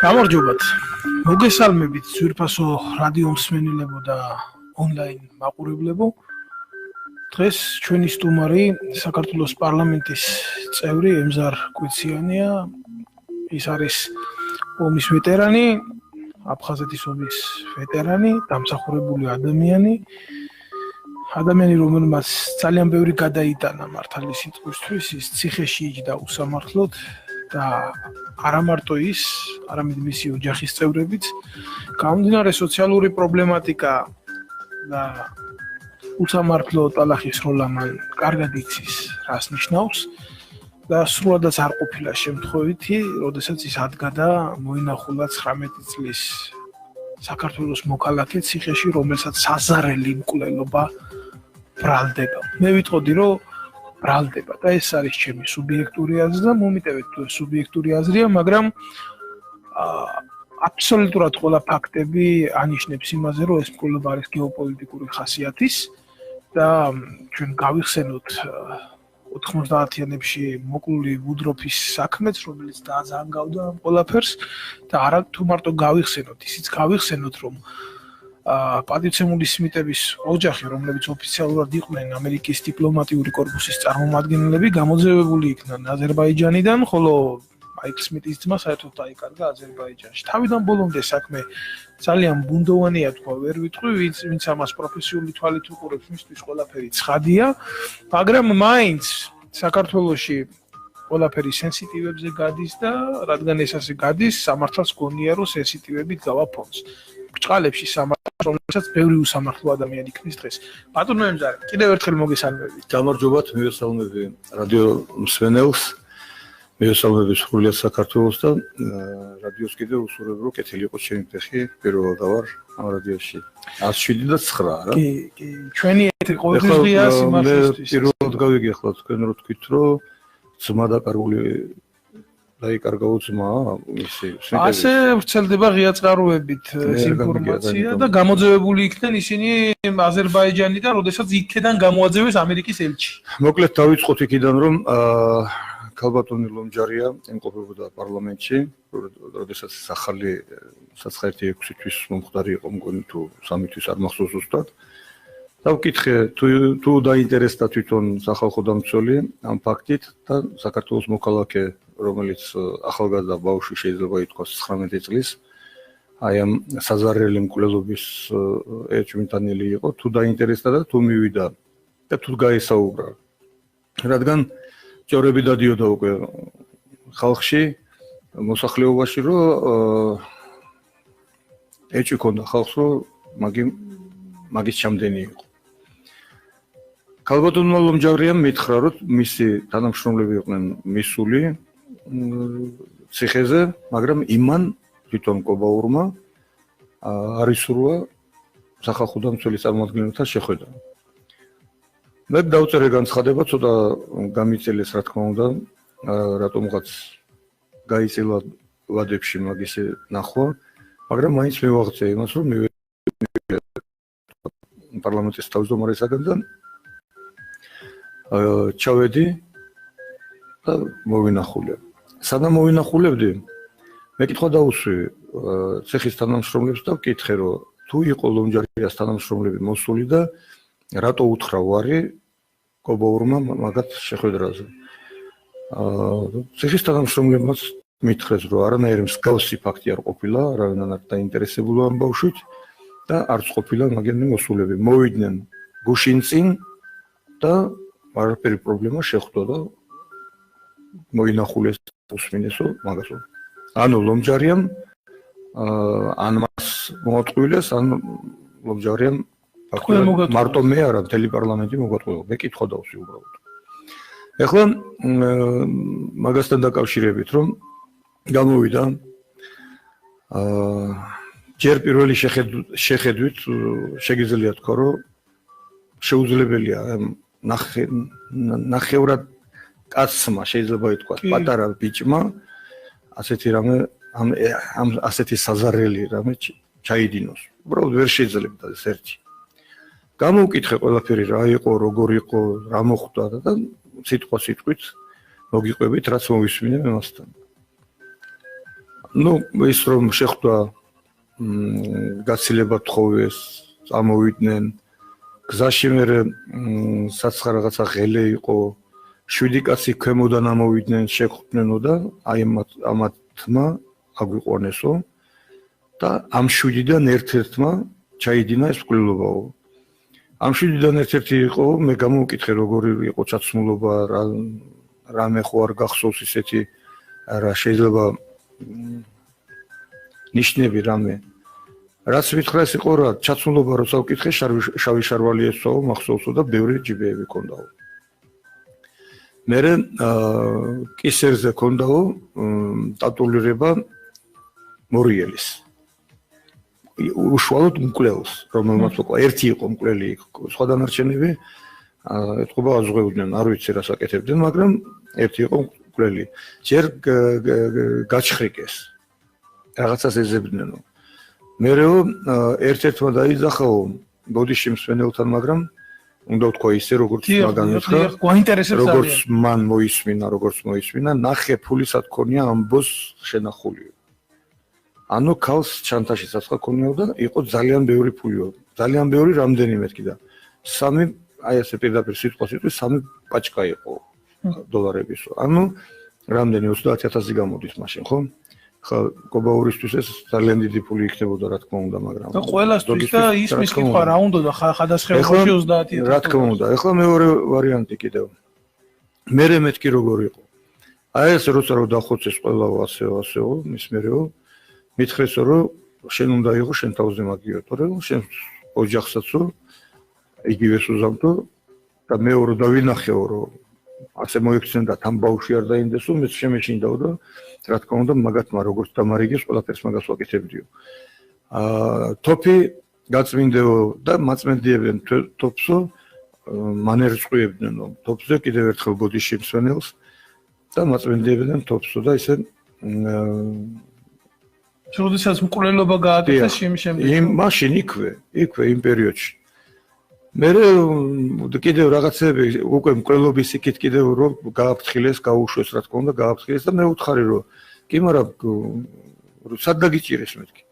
გამარჯობათ. მოგესალმებით ძვირფასო რადიო მსმენელებო და ონლაინ მაყურებლებო. დღეს ჩვენი სტუმარი საქართველოს პარლამენტის წევრი ემზარ კვიციანია. ის არის ომის ვეტერანი, აფხაზეთის ომის ვეტერანი, დამსახურებული ადამიანი, რომელმაც ძალიან ბევრი გადაიტანა მართალი სიტყვისთვის, ის ციხეში იჯდა უსამართლოდ და არა მარტო ის, არამედ მისი ოჯახის წევრებიც, გამომდინარე სოციალური პრობლემატიკა და უსამართლო ტალახის როლა მან კარგად იცის, რას ნიშნავს და სრულადაც არ ყოფილა შემთხვევითი, როდესაც ის ადგა და მოინახულა 19 წლის საქართველოს მოქალაქე ციხეში, რომელსაც საზარელი მკვლელობა ბრალდება. მე ვიტყოდი, რომ ბრალდება და ეს არის ჩემი სუბიექტური აზრი და მომიტევეთ თუ ეს სუბიექტური აზრია, მაგრამ აბსოლუტურად ყველა ფაქტები ანიშნებს იმაზე, რომ ეს მკვლელობა არის გეოპოლიტიკური ხასიათის და ჩვენ გავიხსენოთ 90-იანებში მოკლული ვუდროფის საქმეც, რომელიც დააზანგავდა ამ ყველაფერს და არა თუ მარტო გავიხსენოთ, ისიც გავიხსენოთ, რომ პატივცემული სმიტების ოჯახი, რომლებიც ოფიციალურად იყვნენ ამერიკის დიპლომატიური კორპუსის წარმომადგენლები, გამოძევებული იქნენ აზერბაიჯანიდან, ხოლო მაიკლ სმიტის ძმა საერთოდ დაიკარგა აზერბაიჯანში. თავიდან ბოლომდე საქმე ძალიან ბუნდოვანია თქვა, ვერ ვიტყვი, ვინც ამას პროფესიული თვალით უყურებს, მისთვის ყველაფერი ცხადია, მაგრამ მაინც საქართველოში ყველაფერი სენსიტივებზე გადის და რადგან ეს ასე გადის, სამართალს გონია, რომ სენსიტივებით გავა ფონს. ბრჭყალებში სამართალს, რომელსაც ბევრი უსამართლო ადამიანი იქნის დღეს. ბატონო ემზარე, კიდევ ერთხელ მოგესალმებით. გამარჯობათ, მივესალმები რადიო მსმენელს, მივესალმები სრულიად საქართველოს და რადიოს კიდევ უსურვებ, რომ კეთილი იყოს ჩემი ფეხი, პირველად ვარ ამ რადიოში. 107 და 9 რა. კი, ჩვენი ეთერი ყოველთვის ღია სიმართლისთვის. პირველად გავიგე ახლა თქვენ რო თქვით, რომ ძმა დაკარგული დაიკარგაო ძმა, ისი. ასე ვრცელდება ღია წყაროებით ეს ინფორმაცია და გამოძევებული იქნენ ისინი აზერბაიჯანიდან, როდესაც იქიდან გამოაძევეს ამერიკის ელჩი. მოკლედ დავიწყოთ იქიდან, რომ ქალბატონი ლომჯარია იმყოფებოდა პარლამენტში, როდესაც ახალი საცხაერთი 6 თვის მომხდარი იყო, მგონი თუ 3 თვის არ მახსოვს ზუსტად. დავკითხე თუ დაინტერესდა თვითონ სახალხო დამცველი ამ ფაქტით და საქართველოს მოქალაქე, რომელიც ახალგაზრდა ბავშვი შეიძლება ითქვას 19 წლის, აი ამ საზარელი მკვლელობის ეჭვმიტანილი იყო, თუ დაინტერესდა და თუ მივიდა და თუ გაესაუბრა. რადგან ჭორები დადიოდა უკვე ხალხში, მოსახლეობაში, რომ ეჭვი ქონდა ხალხს, რომ მაგის ჩამდენი იყო. ქალბატონმა ლომჯარიამ მითხრა, რომ მისი თანამშრომლები იყვნენ მისული ციხეზე, მაგრამ იმან თვითონ კობაურმა არ ისურვა სახალხო დამცველის წარმომადგენელთან შეხვედრა. მე დავწერე განცხადება, ცოტა გამიწელეს რა თქმა უნდა, რატომღაც გაიწელა ვადებში მაგისი ნახვა, მაგრამ მაინც მივაღწია იმას, რომ პარლამენტის თავმჯდომარესაგან და ჩავედი და მოვინახულე. სანამ მოვინახულებდი, მე კითხვა დაუსვი ცეხის თანამშრომლებს და ვკითხე, რომ თუ იყო ლომჯარიას თანამშრომლები მოსული და რატო უთხრა ვარი კობაურმა მაგათ შეხვედრაზე. ცეხის თანამშრომლებმაც მითხრეს, რომ არანაირი მსგავსი ფაქტი არ ყოფილა, არავინ არ დაინტერესებული ამ ბავშვით და არც ყოფილა მაგენი მოსულები. მოვიდნენ გუშინ წინ და არაფერი პრობლემა შეხვდა და მოინახულეს უსმინესო მაგასო. ანუ ლომჯარიამ ან მას მოაწყვილეს, ან ლომჯარიამ მარტო მე არა, მთელი პარლამენტი მოგვატყულა. მე კითხვა დავსვი უბრალოდ. ეხლა მაგასთან დაკავშირებით, რომ გამოვიდა ჯერ პირველი შეხედვით შეგიძლია თქვა, რომ შეუძლებელია ნახევრად კაცმა შეიძლება ითქვას, პატარა ბიჭმა ასეთი რამე ასეთი საზარელი რამე ჩაიდინოს. უბრალოდ ვერ შეიძლება ეს ერთი. გამოვკითხე ყველაფერი რა იყო, როგორ იყო, რა მოხდა და სიტყვა სიტყვით მოგიყვებით, რაც მოვისმინე მასთან. ის რომ შეხვდა გაცილება თხოვეს, წამოვიდნენ, გზაში მერე საცხა რაღაცა ღელე იყო, 7 კაცი ქვემოდან ამოვიდნენ, შეხვდნენო და აი ამათმა აგვიყვანესო და ამ 7-დან ერთ-ერთმა ჩაიდინა ეს მკვლელობაო. ამ 7-დან ერთ-ერთი იყო, მე გამოვკითხე როგორი იყო ჩაცმულობა, რამე ხო არ გახსოვს ისეთი რა შეიძლება ნიშნები რამე. რაც მითხრა ეს იყო რა, ჩაცმულობა როცა ვკითხე, შავი შარვალი ესვაო, მახსოვსო და ბევრი ჯიბეები ჰქონდაო. მერე კისერზე ჰქონდაო ტატულირება მორიელის. უშუალოდ მკვლელს, რომელმაც უკვე ერთი იყო მკვლელი, სხვა დანარჩენები ეთყობა აზღვევდნენ, არ ვიცი რას აკეთებდნენ, მაგრამ ერთი იყო მკვლელი. ჯერ გაჩხრიკეს. რაღაცას ეძებნენო. მერეო ერთ-ერთმა დაიძახაო ბოდიში მსვენელთან, მაგრამ უნდა ვთქვა ისე როგორც მაგან უთხრა, როგორც მან მოისმინა, ნახე ფულისად ქონია ამბოს შენახული. ანუ ქალს ჩანთაში საცხა ქონიაო და იყო ძალიან ბევრი ფულიო. ძალიან ბევრი რამდენიმე მეთქი და 3 აი ესე პირდაპირ სიტყვას 3 პაჭკა იყო დოლარებისო. ანუ რამდენი 30000 გამოდის მაშინ, ხო? ხა კობაურისთვის ეს ძალიან დიდი ფული იქნებოდა რა თქმა უნდა, მაგრამ და ყველასთვის და ისმის კითხვა რა უნდა და ხადასხევაში 30000. რა თქმა უნდა, ეხლა მეორე ვარიანტი კიდევ. მერე მეთქი როგორ იყო. აი ეს როცა რო დახოცეს ყველაო ასეო, მის მერეო მითხრესო რომ შენ უნდა იყო შენ თავზე მაგიო, თორემ შენ ოჯახსაცო იგივეს უზავდო და მეორე დავინახეო რომ ასე მოიქცენდა თან ბავშვი არ დაინდესო, მეც შემეშინდაო და რა თქმა უნდა მაგათმა როგორც დამარიგეს ყველაფერს მაგას ვაკეთებდიო. თოფი გაწმინდეო და მაწმენდიებენ თოფსო მანერწყვიებდნენო. თოფზე კიდევ ერთხელ ბოდიში მსვენელს და მაწმენდიებდნენ თოფსო და ისე როდესაც მკვლელობა გააკეთეს შემდეგ. მაშინ იქვე იმ პერიოდში. მერე კიდევ რაღაცები უკვე მკვლელობის იქით კიდევ რომ გააფრთხილეს, გაუშვეს რა თქმა უნდა, გააფრთხილეს და მე ვუთხარი რომ კი, მაგრამ სად დაგიჭირეს მეთქი.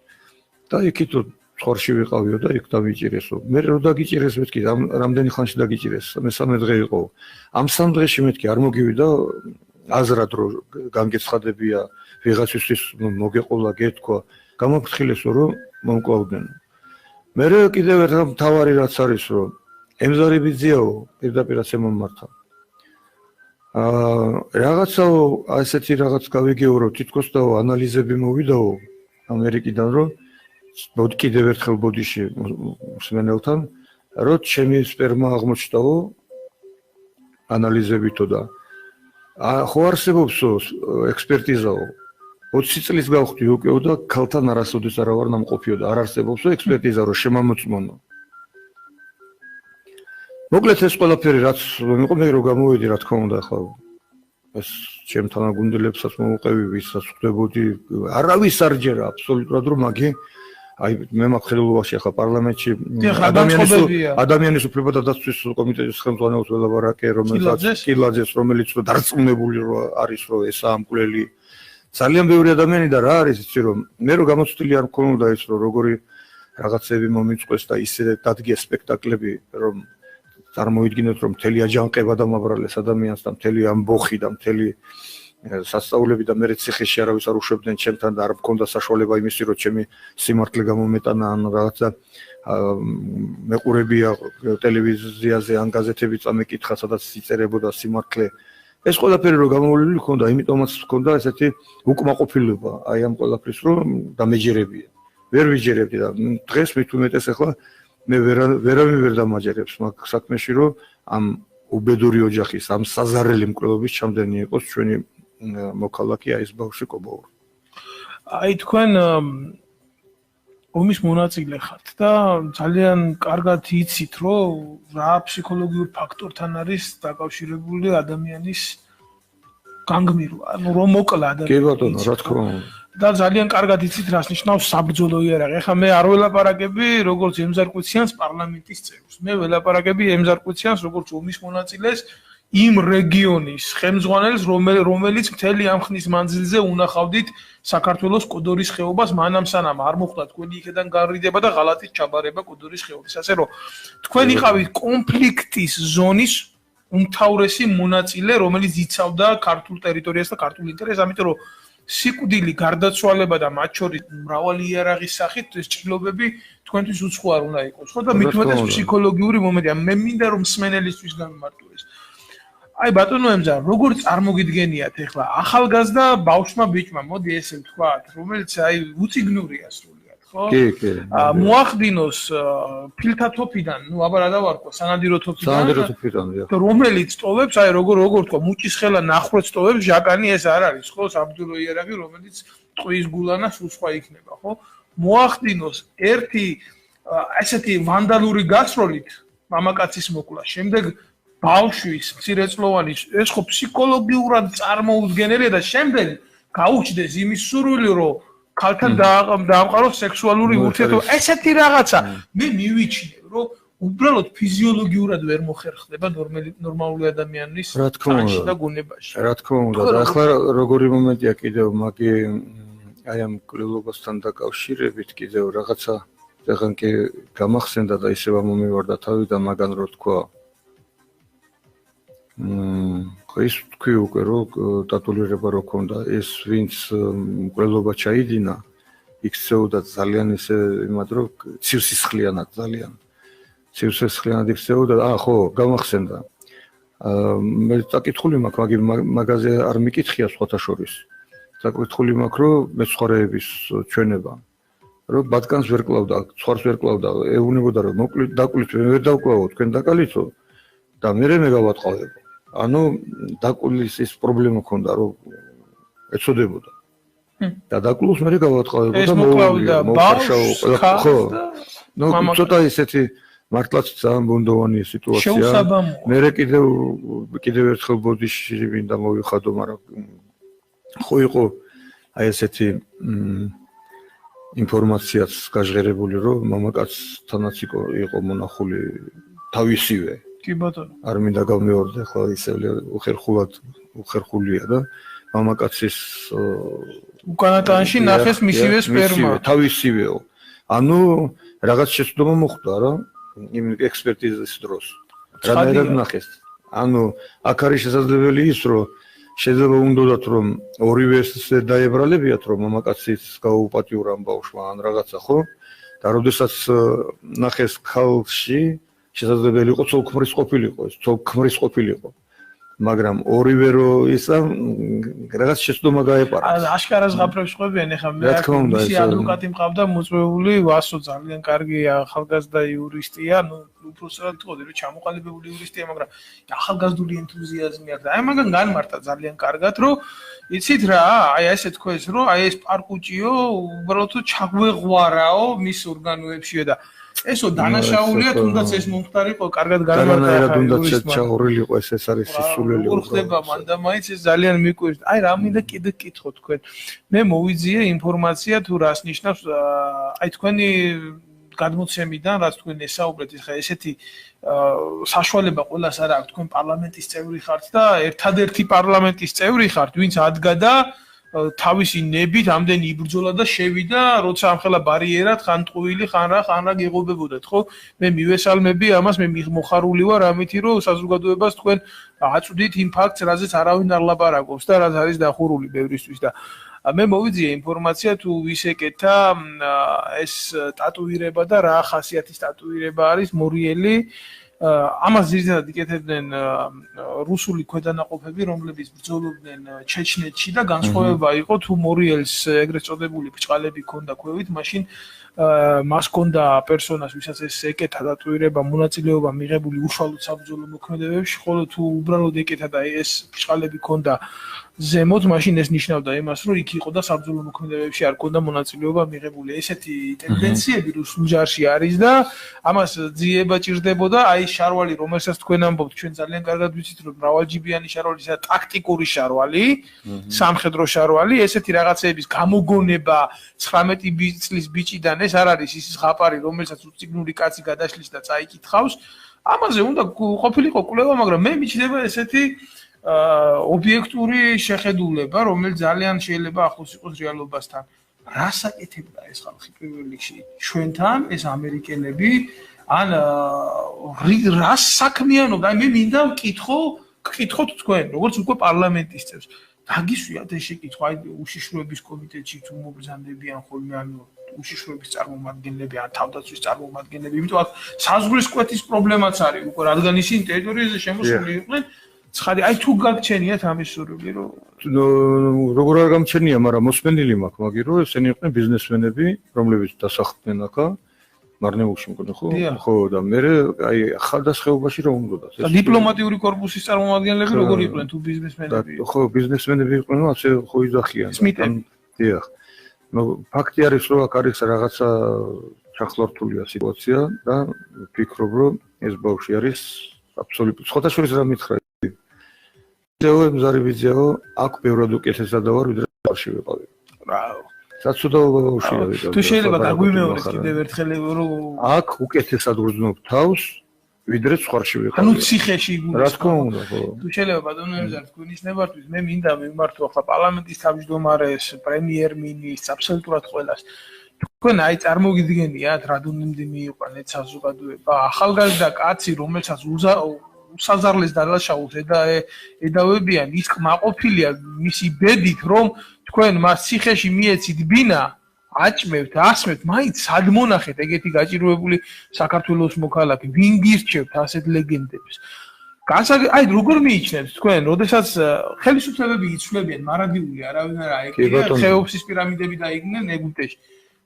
და იქით ხორში ვიყავიო და იქ დავიჭირესო. მე რო დაგიჭირეს მეთქი, რამდენი ხანში დაგიჭირეს? მე-3 დღე იყო. ამ 3 დღეში მეთქი არ მოგივიდა აზრად რომ განგეცხადებია ვიღაცისთვის მოგეყოლა, გეთქვა, გამაფრთხილესო რომ მომკლავდნენ. მერე კიდევ ერთხელ მთავარი რაც არის რომ ემზარებიძიაო პირდაპირაც ემომართა. რაღაცაო ასეთი რაღაც გავიგეო რომ თითქოს დაო ანალიზები მოვიდაო ამერიკიდან რომ კიდევ ერთხელ ბოდიში მსმენელთან რომ ჩემი სპერმა აღმოჩნდაო ანალიზებითო და ხო არსებობსო ექსპერტიზაო 20 წლის გავხდი უკეო და ქალთან არასოდეს არა ვარ ნამყოფიო და არ არსებობსო ექსპერტიზა რომ შემამოწმონო. მოკლედ ეს ყველაფერი რაც იყო მე რო გამოვედი რა თქმა უნდა ახლა ეს ჩემთან აგუნდელებსაც მოვუყევი ვისაც ხვდებოდი არავის არ ჯერა აბსოლუტურად რომ მაგი აი მე მაქვს ახლა პარლამენტში ადამიანის უფლებათა დაცვის კომიტეტის ხელმძღვანელს ველაპარაკე კილაძეს რომელიც რომ დარწმუნებული არის რომ ესაა მკვლელი ძალიან ბევრი ადამიანი და რა არის იცი რომ მე რო გამოცდილი არ მქონოდა ის რომ როგორი რაღაცები მომიწყვეს და ისე დადგეს სპექტაკლები რომ წარმოიდგინოთ რომ მთელი აჯანყება დამაბრალეს ადამიანს და მთელი ამბოხი და მთელი სასწაულები და მე ციხეში არავის არ უშვებდნენ ჩემთან და არ მქონდა საშუალება იმისი რომ ჩემი სიმართლე გამომეტანა ან რაღაცა მეყურებია ტელევიზიაზე ან გაზეთები წამეკითხა სადაც იწერებოდა სიმართლე ეს ყველაფერი რომ გამოვლილი ჰქონდა იმიტომაც ჰქონდა ესეთი უკმაყოფილება აი ამ ყველაფრის რომ დამეჯერებია ვერ ვიჯერებდი და დღეს მით უმეტეს ახლა მე ვერავინ ვერ დამაჯერებს მაგ საქმეში რომ ამ უბედური ოჯახის ამ საზარელი მკვლელობის ჩამდენი იყოს ჩვენი მოქალაქე აი ეს ბავშვი კობაური. აი თქვენ ომის მონაწილე ხართ და ძალიან კარგად იცით რომ რა ფსიქოლოგიურ ფაქტორთან არის დაკავშირებული ადამიანის განგმირვა, ანუ რომ მოკლა ადამიანს. კი ბატონო, რა თქმა უნდა. და ძალიან კარგად იცით რას ნიშნავს საბრძოლო იარაღი. ეხლა მე არ ველაპარაკები როგორც ემზარკვიციანს პარლამენტის წევრს. მე ველაპარაკები ემზარკვიციანს როგორც ომის მონაწილეს იმ რეგიონის ხელმძღვანელს, რომელიც მთელი ამ ხნის მანძილზე უნახავდით საქართველოს კოდორის ხეობას, მანამ სანამ არ მოხდა თქვენი იქიდან განრიდება და ღალატის ჩაბარება კოდორის ხეობის. ასე რომ თქვენ იყავით კონფლიქტის ზონის უმთავრესი მონაწილე, რომელიც იცავდა ქართულ ტერიტორიას და ქართულ ინტერესს, ამიტომ რომ სიკვდილი, გარდაცვალება და მათ შორის მრავალი იარაღის სახით ეს ჭრილობები თქვენთვის უცხო არ უნდა იყოს, ხო და მით უმეტეს ფსიქოლოგიური მომენტია. მე მინდა რომ მსმენელისთვის გამიმარტივდეს. აი ბატონო ემზა, როგორ წარმოგიდგენიათ ახლა ახალგაზრდა ბავშვმა ბიჭმა, მოდი ესე ვთქვათ, რომელიც აი უციგნურია სრულიად, ხო? კი. მოახდინოს ფილთათოფიდან, ნუ აბა რა დავარქვა, სანადირო თოფიდან, რომელიც ტოვებს, აი როგორ თქვა, მუჭისხელა ნახროც ტოვებს, ჟაკანი ეს არ არის, ხო? საბრძოლო იარაღი, რომელიც ტყვის გულანას უსხვა იქნება, ხო? მოახდინოს ერთი ესეთი ვანდალური გასროლით მამაკაცის მოკლა, შემდეგ ბავშვის მცირეწლოვანი ეს ხო ფსიქოლოგიურად წარმოუდგენელია და შემდეგ გაუჩნდეს იმის სურვილი რომ ქალთან დაამყაროს სექსუალური ურთიერთობა ესეთი რაღაცა მე მივიჩნევ რომ უბრალოდ ფიზიოლოგიურად ვერ მოხერხდება ნორმალური ადამიანის ტანში და გუნებაში რა თქმა უნდა და ახლა როგორი მომენტია კიდევ მაგი აი ამ კვლევასთან დაკავშირებით კიდევ რაღაცა ეხან კი გამახსენდა და ისევ მომივარდა თავი და მაგან რო თქვა ის თქვი უკვე რომ დატოლირება რო ქონდა ეს ვინც მკვლელობა ჩაიდინა იქცეოდა ძალიან ისე იმად რომ ცივსისხლიანად ძალიან ცივსისხლიანად იქცეოდა ხო გამახსენდა მე წაკითხული მაქვს მაგაზე არ მიკითხია სხვათა შორის წაკითხული მაქვს რომ მეცხვარეების ჩვენება რომ ბატკანს ვერ კლავდა ცხვარს ვერ კლავდა ეუნებოდა რომ მოკლით დაკლით ვერ დავკლავო თქვენ დაკალითო და მე გავატყავებო ანუ დაკულის ის პრობლემა ქონდა რომ ეცოდებოდა და დაკულს მე გავატყავებო და მოვხარშავო ხო ნუ ცოტა ისეთი მართლაც ძალიან ბუნდოვანი სიტუაცია მე კიდევ ერთხელ ბოდიში მინდა მოვიხადო მაგრამ ხო იყო აი ესეთი ინფორმაციაც გაჟღერებული რომ მამაკაცთანაც იყო მონახული თავისივე კი ბატონო არ მინდა გამეორდე ხო ისე უხერხულია და მამაკაცის უკანატანში ნახეს მისივე სპერმა თავისივეო ანუ რაღაც შეცდომა მოხდა რა იმ ექსპერტიზის დროს რანაირად ნახეს ანუ აქ არის შესაძლებელი ის რომ შეიძლება უნდათ რომ ორივეს დაებრალებიათ რომ მამაკაცის გაუპატიურა ბავშვმა ან რაღაცა ხო და როდესაც ნახეს ქალში შესაძლებელი იყო ცოლ-ქმრის ყოფილიყო ეს ცოლ-ქმრის ყოფილიყო მაგრამ ორივე რო ისა რაღაც შეცდომა გაეპარა აშკარას ღაფრებს ყვებიან ეხლა მე მისი ადვოკატი მყავდა მოწვეული ვასო ძალიან კარგი ახალგაზრდა იურისტია ნუ უბრალოდ თქოდი რომ ჩამოყალიბებული იურისტია მაგრამ ახალგაზრდული ენთუზიაზმი აქვს და აი მაგან განმარტა ძალიან კარგად რომ იცით რა აი ესე თქვეს რომ აი ეს პარკუჭიო უბრალოდ ჩაგვეღვარაო მის ორგანოებშიო და ესო დანაშაულია თუნდაც ეს მომხდარიყო კარგად განმარტა თუნდაც ჩაურილიყო ეს არის სისულელი როგორ ხდება მან და მაინც ეს ძალიან მიკვირს აი რა მინდა კიდე კითხო თქვენ მე მოვიძიე ინფორმაცია თუ რას ნიშნავს აი თქვენი გადმოცემიდან რაც თქვენ ესაუბრეთ ხა ესეთი საშუალება ყველას არ აქვს თქვენ პარლამენტის წევრი ხართ და ერთადერთი პარლამენტის წევრი ხართ ვინც ადგა თავისი ნებით ამდენი იბრძოლა და შევიდა როცა ამხელა ბარიერად ხან ტყუილი ხან რა გეღობებოდეთ ხო მე მივესალმები ამას მე მოხარული ვარ ამითი რომ საზოგადოებას თქვენ აწვდით იმ ფაქტს რაზეც არავინ არ ლაპარაკობს და რაც არის დახურული ბევრისთვის და მე მოვიძიე ინფორმაცია თუ ვისეკეთა ეს ტატუირება და რა ხასიათის ტატუირება არის მორიელი ამას ძირითადად იკეთებდნენ რუსული ქვედანაყოფები, რომლებიც ბრძოლობდნენ ჩეჩნეთში და განსხვავება იყო თუ მორიელს ეგრეთ წოდებული ბრჭყალები ჰქონდა ქვევით, მაშინ მას ჰქონდა პერსონას, ვისაც ეს ეკეთა ტატუირება მონაწილეობა მიღებული უშუალოდ საბრძოლო მოქმედებებში, ხოლო თუ უბრალოდ ეკეთა და ეს ბრჭყალები ჰქონდა ზემოთ, მაშინ ეს ნიშნავდა იმას, რომ იქ იყო და საბრძოლო მოქმედებებში არ ჰქონდა მონაწილეობა მიღებული. ესეთი ტენდენციები რუსულ ჯარში არის და ამას ძიება ჭირდებოდა აი შარვალი, რომელსაც თქვენ ამბობთ, ჩვენ ძალიან კარგად ვიცით, რომ მრავალჯიბიანი შარვალი და ტაქტიკური შარვალი, სამხედრო შარვალი, ესეთი რაღაცეების გამოგონება 19 წლის ბიჭიდან ეს არ არის ის ზღაპარი, რომელსაც უციგნური კაცი გადაშლის და წაიკითხავს. ამაზე უნდა ყოფილიყო კვლევა, მაგრამ მე მიჩნდება ესეთი ობიექტური შეხედულება, რომელიც ძალიან შეიძლება ახლოს იყოს რეალობასთან. რას აკეთებდა ეს ხალხი პირველ რიგში ჩვენთან, ეს ამერიკელები, ან რას საქმიანობდა? მე მინდა ვკითხოთ თქვენ, როგორც უკვე პარლამენტის წევრს. დაგისვიათ ეს შეკითხვა, აი უშიშროების კომიტეტში თუ მობრძანდებიან ხოლმე, ანუ უშიშროების წარმომადგენლები ან თავდაცვის წარმომადგენლები, იმიტომ აქ საზღვრის კვეთის პრობლემაც არის უკვე, რადგან ისინი ტერიტორიაზე შემოსული იყვნენ. ცხადი, აი თუ გაგჩენიათ ამის სურვილი, რომ როგორ არ გამჩენია, მაგრამ მოსმენილი მაქვს, მაგის რომ ესენი იყვნენ ბიზნესმენები, რომლებიც დასახლდნენ აქა მარნეულში მგონი ხო? ხო და მე აი ხალხასხეობაში რომ უნდათ. დიპლომატიური კორპუსის წარმომადგენლები როგორ იყვნენ თუ ბიზნესმენები? ხო, ბიზნესმენები იყვნენ, ასე ხო იძახიან. დიახ. ნუ ფაქტი არის, რომ აქ არის რაღაცა ჩახლართულია სიტუაცია და ვფიქრობ, რომ ეს ბავშვი არის აბსოლუტურად სხვადასხვა რა მითხრა. ზეო მზარიბიძეო, აქ ბევრად უკეთესად ვარ, ვიდრე ბავშვი ვიყავი. ბრავო. საცუდაობა ბავშვია ვიყავი. თუ შეიძლება დაგვიმეორეთ კიდევ ერთხელ, რომ აქ უკეთესად ვგრძნობ თავს, ვიდრე სხვაში ვიყავი. ანუ ციხეში გულს. რა თქმა უნდა, ხო. თუ შეიძლება ბატონო ემზარ თქვენის ნებართვით, მე მინდა მიმართო ახლა პარლამენტის თავმჯდომარეს, პრემიერ-მინისტრს, აბსოლუტურად ყველას. თქვენ აი წარმოგიდგენიათ, რა დონემდე მიიყვანეთ საზოგადოება, ახალგაზრდა კაცი, რომელსაც უსაზარლეს დალაშაულს ედავებიან, ის კმაყოფილია მისი ბედით, რომ თქვენ მას ციხეში მიეცით ბინა, აჭმევთ, ასმევთ, მაინც სად მონახეთ ეგეთი გაჭირვებული საქართველოს მოქალაქე, ვინ გირჩევთ ასეთ ლეგენდებს. აი როგორ მიიჩნევთ თქვენ, როდესაც ხელისუფლებები იცვლებიან, მარადიული არავინ არ აეკია, ხეოფსის პირამიდები დაიგნენ ეგვიპტეში.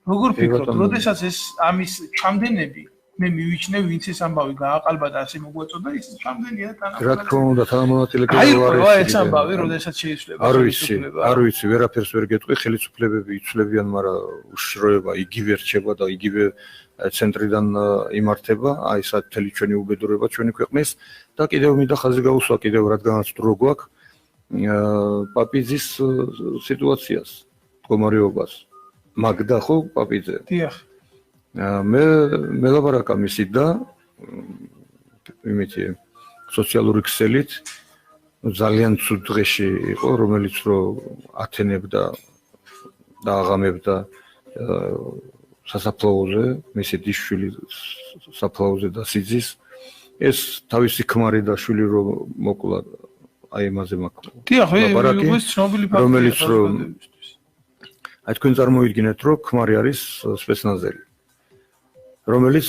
როგორ ფიქრობთ, როდესაც ეს ამის ჩამდენები მე მივიჩნევ, ვინც ეს ამბავი გააყალბა და ასე მოგვეწოდა, ის ჩამდენია და თანამშრომელი. რა თქმა უნდა, თანამონაწილე კი არ არის ეს ამბავი, როდესაც შეიცვლება ხელისუფლება. არ ვიცი, ვერაფერს ვერ გეტყვი, ხელისუფლებები იცვლებიან, მაგრამ უშიშროება იგივე რჩება და იგივე ცენტრიდან იმართება, აი ეს მთელი ჩვენი უბედურება ჩვენი ქვეყნის და კიდევ მინდა ხაზი გაუსვა, კიდევ რადგანაც დრო გვაქვს პაპიძის სიტუაციას, მდგომარეობას. მაგდა ხო პაპიძე? დიახ. მე ლაპარაკა მისით და იმითი სოციალური ქსელით ძალიან ცუდ დღეში იყო, რომელიც რომ ათენებდა და აღამებდა სასაფლაოზე, მისი დისშვილი საფლაოზე და სიძის. ეს თავისი ქმარი და შვილი რომ მოკლა, აი ამაზე მაქვს. დიახ, ეს ცნობილი ფაქტია, რომელიც რომ აი თქვენ წარმოიდგინეთ, რომ ქმარი არის სპეცნაზელი, რომელიც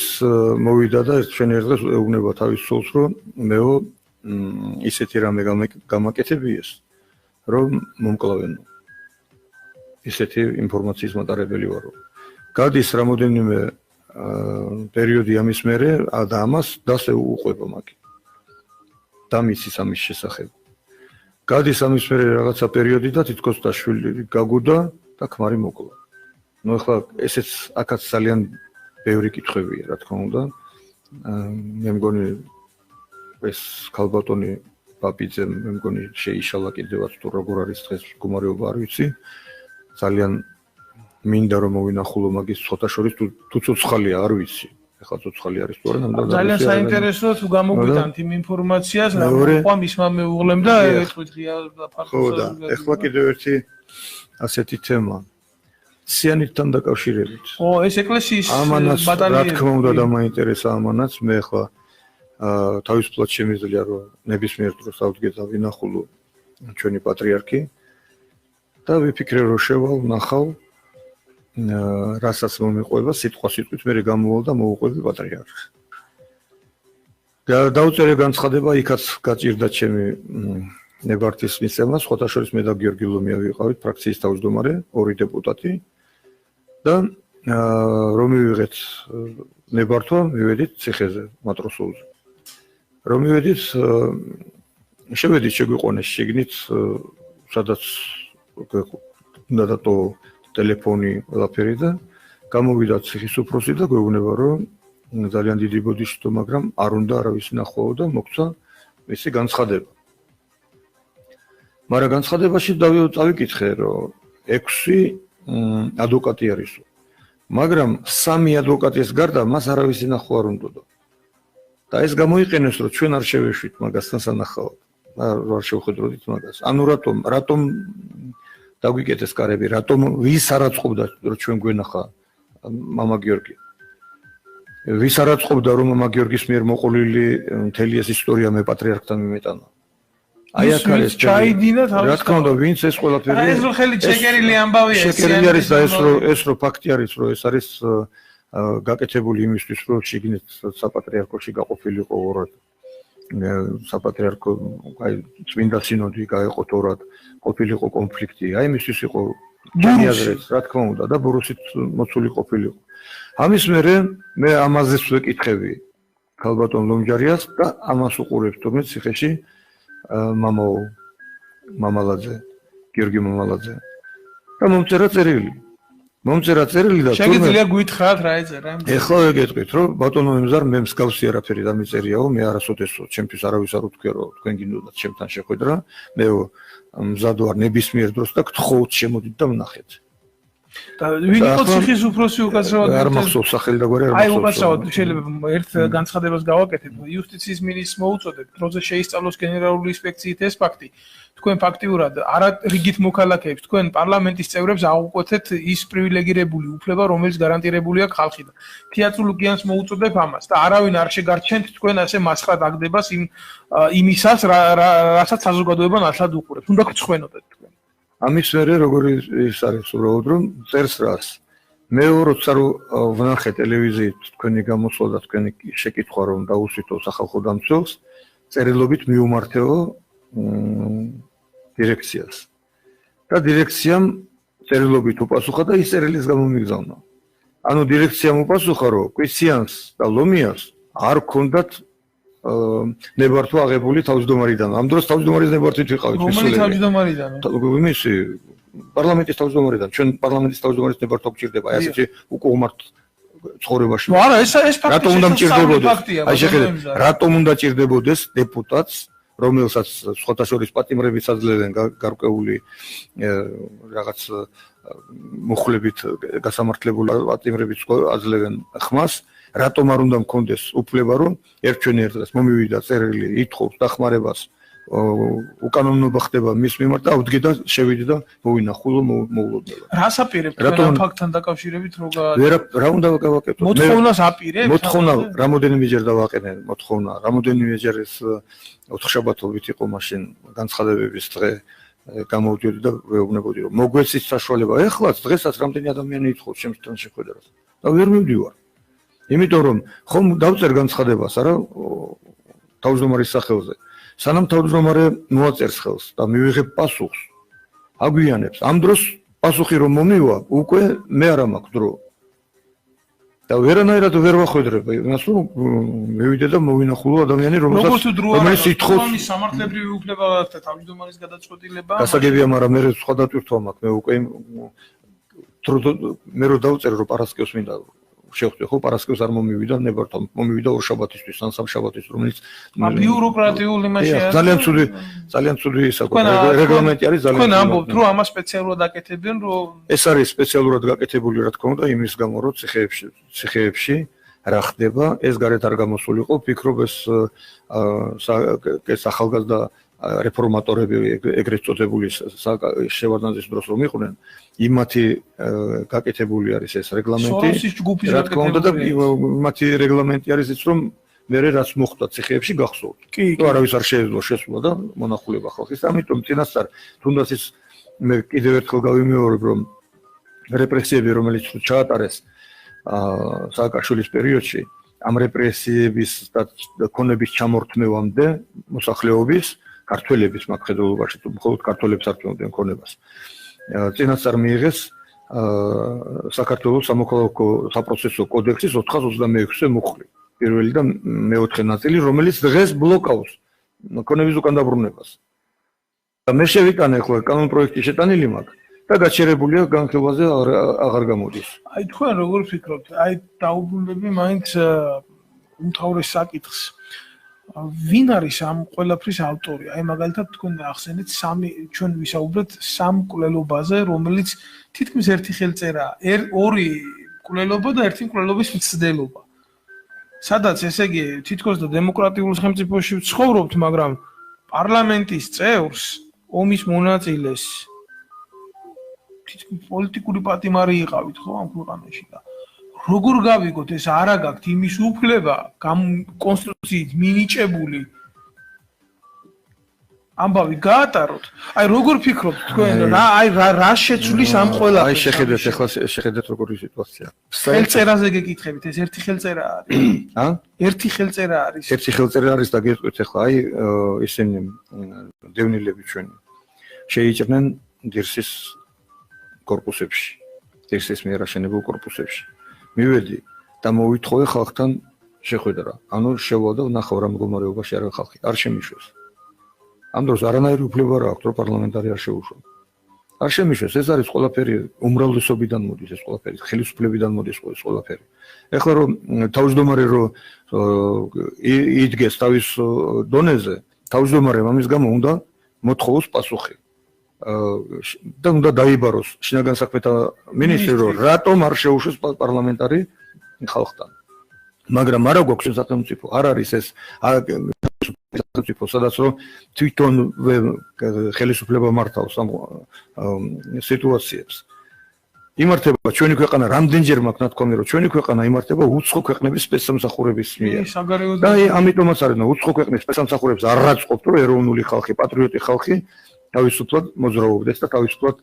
მოვიდა და ჩვენ ერთ დღეს ეუბნება თავის სულს, რომ მეო ისეთი რამე გამაკეთებიეს, რომ მომკლავენო. ისეთი ინფორმაციის მატარებელი ვარო. გადის რამოდენიმე პერიოდი ამის მერე და ამას დასე უყვება მაგი. დამიცის ამის შესახებ. გადის ამის მერე რაღაცა პერიოდი და თითქოს დაშვილი გაგუდა და ქმარი მოკლა. ნუ ახლა ესეც აქაც ძალიან ბევრი კითხვებია, რა თქმა უნდა. მე მგონი ეს ქალბატონი პაპიძე მე მგონი შეიშალა კიდევაც თუ როგორ არის დღეს მდგომარეობა არ ვიცი. ძალიან მინდა რომ მოვინახულო მაგის ცოტა შორის თუ ცოცხალია არ ვიცი. ეხლა ცოცხალი არის თუ არა, ნამდვილად ძალიან საინტერესოა თუ გამოგვიტანთ იმ ინფორმაციას, რა მოყვა მისმა მეუღლემ და ეთქვით ღია და ფართო. ხო და ეხლა კიდევ ერთი ასეთი თემა. სიანითან დაკავშირებით. ო, ეს ეკლესიის ბატალიონი. რა თქმა უნდა დამაინტერესა ამანაც, მე ახლა თავისუფლად შემიძლია რომ ნებისმიერ დროს ავდგე და ვინახულო ჩვენი პატრიარქი და ვიფიქრე რომ შევალ ნახავ რასაც მომიყვება სიტყვით მე გამოვალ და მოუყვები პატრიარქს. დაუწერე განცხადება, იქაც გაჭირდა ჩემი ნებართვის მისცემა, სხვათა შორის მე და გიორგი ლომია ვიყავით ფრაქციის თავმჯდომარე, ორი დეპუტატი და რომ მივიღეთ ნებართვა, მივედით ციხეზე, მატროსულზე. რომ მივედით, შევედით შეგვიყვანეს შიგნით, სადაც უნდა დატო ტელეფონი ყველაფერი და გამოვიდა ციხის უფროსი და გვეუბნება, რომ ძალიან დიდი ბოდიშითო, მაგრამ არ უნდა არავის ნახვაო და მოგცა მისი განცხადება. მაგრამ განცხადებაში წავიკითხე, რომ 6 ადვოკატი არისო. მაგრამ 3 ადვოკატის გარდა მას არავის ნახვა არ უნდოდა. და ეს გამოიყენეს, რომ ჩვენ არ შევეშვით მაგასთან სანახავად. არ შევხედროდით მაგას. ანუ რატომ დაგვიკეთეს კარები, რატომ ვის არაწყობდა, რომ ჩვენ გვენახა მამა გიორგი. ვის არაწყობდა, რომ მამა გიორგის მიერ მოყოლილი მთელი ეს ისტორია მე პატრიარქთან მიმეტანა. აი აქ არის ჩაიდინა თავის. რა თქმა უნდა, ვინც ეს ყველაფერი ეს რო ხელი ჩეკერილი ამბავია. შეკერილი არის და ეს რო ფაქტი არის, რომ ეს არის გაკეთებული იმისთვის, რომ შიგნით საპატრიარქოში გაყოფილიყო ორად. საპატრიარქო აი წმინდა სინოდი გაეყოთ ორად, ყოფილიყო კონფლიქტი. აი იმისთვის იყო ჩემი აზრით, რა თქმა უნდა და ბურუსით მოცული ყოფილიყო. ამის მერე მე ამაზეც ვეკითხები ქალბატონ ლომჯარიას და ამას უყურებს თუმცა ციხეში მამალაძე, გიორგი მამალაძე. და მომწერა წერილი და შეგიძლია გვითხრათ რა ეწერა? ეხლა ვეგეთქვით, რომ ბატონო ემზარ მე მსგავსი არაფერი დამიწერიაო, მე არასოდესო, ჩემთვის არავის არ უთქვია, რომ თქვენ გინდოდათ ჩემთან შეხვედრა, მე მზად ვარ ნებისმიერ დროს და გთხოვთ შემოდით და ვნახეთ. და ვინ იყო ციხის უფროსი უკაცრავად? არ მახსოვს სახელი და გვარი არ აი მახსოვს. უკაცრავად შეიძლება ერთ განცხადებას გავაკეთებ. იუსტიციის მინისტრს მოუწოდებ, როზე შეისწავლოს გენერალური ინსპექციით ეს ფაქტი. თქვენ ფაქტიურად არა რიგით მოქალაქეებს, თქვენ პარლამენტის წევრებს აღუკვეთეთ ის პრივილეგირებული უფლება, რომელიც გარანტირებული აქვს ხალხიდან. თეატროლოგიანს მოუწოდებ ამას და არავინ არ შეგარჩენთ თქვენ ასე მასხრად აგდებას იმისას, რასაც საზოგადოება ნათლად უყურებს. უნდა გწხვენოდეთ თქვენ. ამის მერე როგორი ის არის უბრალოდ რომ წერს რას მე როცა ვნახე ტელევიზიით თქვენი გამოსვლა და თქვენი შეკითხვა რომ დაუსვითო სახალხო დამცველს წერილობით მიუმართეო დირექციას და დირექციამ წერილობით უპასუხა და ის წერილის გამომიგზავნა ანუ დირექციამ უპასუხა რომ კვიციანს და ლომიას არ ქონდათ ნებართვა აღებული თავმჯდომარიდან. ამ დროს თავმჯდომარის ნებართვით ვიყავით მისულები. რომელი თავმჯდომარიდან? იმისი პარლამენტის თავმჯდომარიდან. ჩვენ პარლამენტის თავმჯდომარის ნებართვა გვჭირდება. აი ასეთი უკუღმართ ცხოვრებაში. ნუ არა, ეს ფაქტია. რატომ უნდა მჭირდებოდეს? აი შეხედეთ, რატომ უნდა ჭირდებოდეს დეპუტატს, რომელსაც სხვათა შორის პატიმრებიც აძლევენ გარკვეული რაღაც მუხლებით გასამართლებული პატიმრებიც აძლევენ ხმას რატომ არ უნდა მქონდეს უფლება რომ ერთჩვენერ დღეს მომივიდა წერილი ითხოვს დახმარებას უკანონობა ხდება მის მიმართ და ავდგე და შევიდე და მოვინახულო მოულოდნელად. რას აპირებთ ამ ფაქტთან დაკავშირებით რო რა უნდა გავაკეთო? მოთხოვნას აპირებთ? მოთხოვნა რამოდენიმეჯერ დავაყენე მოთხოვნა რამოდენიმეჯერ ეს ოთხშაბათობით იყო მაშინ განცხადებების დღე გამოვდიოდი და ვეუბნებოდი რომ მოგვეცით საშუალება ეხლაც დღესაც რამდენი ადამიანი ითხოვს ჩემთან შეხვედრას და ვერ მივდივარ. იმიტომ რომ ხომ დავწერ განცხადებას არა თავმჯდომარის სახელზე სანამ თავმჯდომარე მოაწერს ხელს და მივიღებ პასუხს აგვიანებს ამ დროს პასუხი რომ მომივა უკვე მე არ მაქვს დრო და ვერანაირად ვერ ვახვედრებ იმას რომ მივიდე და მოვინახულო ადამიანი რომელიც ითხოვს სამართლებრივი უფლება და თავმჯდომარის გადაწყვეტილება გასაგებია მაგრამ მე სხვა დატვირთვა მაქვს მე უკვე მე რო დავწერე რომ პარასკევს მინდა შევხვდე ხო პარასკევს არ მომივიდა ნებართვა მომივიდა ორ შაბათისთვის ან სამ შაბათის რომელიც ბიუროკრატიული იმაში არის ძალიან ცუდი რეგლამენტი არის ძალიან თქვენ ამბობთ რომ ამას სპეციალურად აკეთებენ რომ ეს არის სპეციალურად გაკეთებული რა თქმა უნდა იმის გამო რომ ციხეებში რა ხდება ეს გარეთ არ გამოსულიყო ვფიქრობ ეს ახალგაზრდა რეფორმატორები ეგრეთ წოდებული შევარდნაძის დროს რომ იყვნენ იმათი გაკეთებული არის ეს რეგლამენტი რა თქმა უნდა და იმათი რეგლამენტი არის ის რომ მე რაც მოხდა ციხეებში გახსოვთ თუ არავის არ შეეძლო შესვლა და მონახულება ხალხის ამიტომ წინასწარ თუნდაც ის მე კიდევ ერთხელ გავიმეორებ რომ რეპრესიები რომელიც ჩაატარეს სააკაშვილის პერიოდში ამ რეპრესიების და ქონების ჩამორთმევამდე მოსახლეობის ქართველების მხედველობაში თუ მხოლოდ ქართველებს არ თუნდენ ქონებას წინასწარ მიიღეს საქართველოს სამოქალაქო საპროცესო კოდექსის 426-ე მუხლი პირველი და მეოთხე ნაწილი რომელიც დღეს ბლოკავს ქონების უკან დაბრუნებას და მე შევიტანე ხოლმე კანონ პროექტი შეტანილი მაქვს და გაჩერებულია განხილვაზე აღარ გამოდის აი თქვენ როგორ ფიქრობთ აი დაუბრუნდები მაინც უმთავრეს საკითხს ვინ არის ამ ყველაფრის ავტორი? აი მაგალითად თქვენ ახსენეთ ჩვენ ვისაუბრეთ სამ მკვლელობაზე, რომელიც თითქმის ერთი ხელწერაა. ორი მკვლელობა და ერთი მკვლელობის მცდელობა. სადაც ესე იგი თითქოს და დემოკრატიულ სახელმწიფოში ვცხოვრობთ, მაგრამ პარლამენტის წევრს, ომის მონაწილეს პოლიტიკური პატიმარი იყავით ხო ამ ქვეყანაში და როგორ გავიგოთ ეს არა გაქვთ იმის უფლება კონსტიტუციით მინიჭებული ამბავი გაატაროთ. აი როგორ ფიქრობთ თქვენ რა შეცვლის ამ ყველაფერს? აი შეხედეთ როგორი სიტუაცია. ხელწერაზე გეკითხებით, ეს ერთი ხელწერა არის. ერთი ხელწერა არის. ერთი ხელწერა არის და გეტყვით ახლა აი ისინი დევნილები ჩვენი შეიჭრნენ დირსის კორპუსებში. დირსის მიერ აშენებულ კორპუსებში. მივედი და მოვითხოვე ხალხთან შეხვედრა. ანუ შევა და ვნახავ რა მდგომარეობაში არის ხალხი. არ შემიშვეს. ამ დროს არანაირი უფლება არ აქვს, რომ პარლამენტარი არ შეუშვან. არ შემიშვეს, ეს არის ყველაფერი უმრავლესობიდან მოდის, ეს ყველაფერი ხელისუფლებიდან მოდის ყველაფერი. ეხლა რომ თავმჯდომარე რომ იდგეს თავის დონეზე, თავმჯდომარემ ამის გამო უნდა მოთხოვოს პასუხი. და უნდა დაიბაროს შინაგან საქმეთა მინისტრი, რომ რატომ არ შეუშვეს პარლამენტარი ხალხთან. მაგრამ არა გვაქვს სახელმწიფო, არ არის ეს სახელმწიფო, სადაც რომ თვითონ ხელისუფლება მართავს ამ სიტუაციებს. იმართება ჩვენი ქვეყანა რამდენჯერ მაქვს ნათქვამი, რომ ჩვენი ქვეყანა იმართება უცხო ქვეყნების სპეცსამსახურების მიერ. და ამიტომაც არის, რომ უცხო ქვეყნის სპეცსამსახურებს არ რაწყობთ, რომ ეროვნული ხალხი, პატრიოტი ხალხი თავისუფლად მოძრაობდეს და თავისუფლად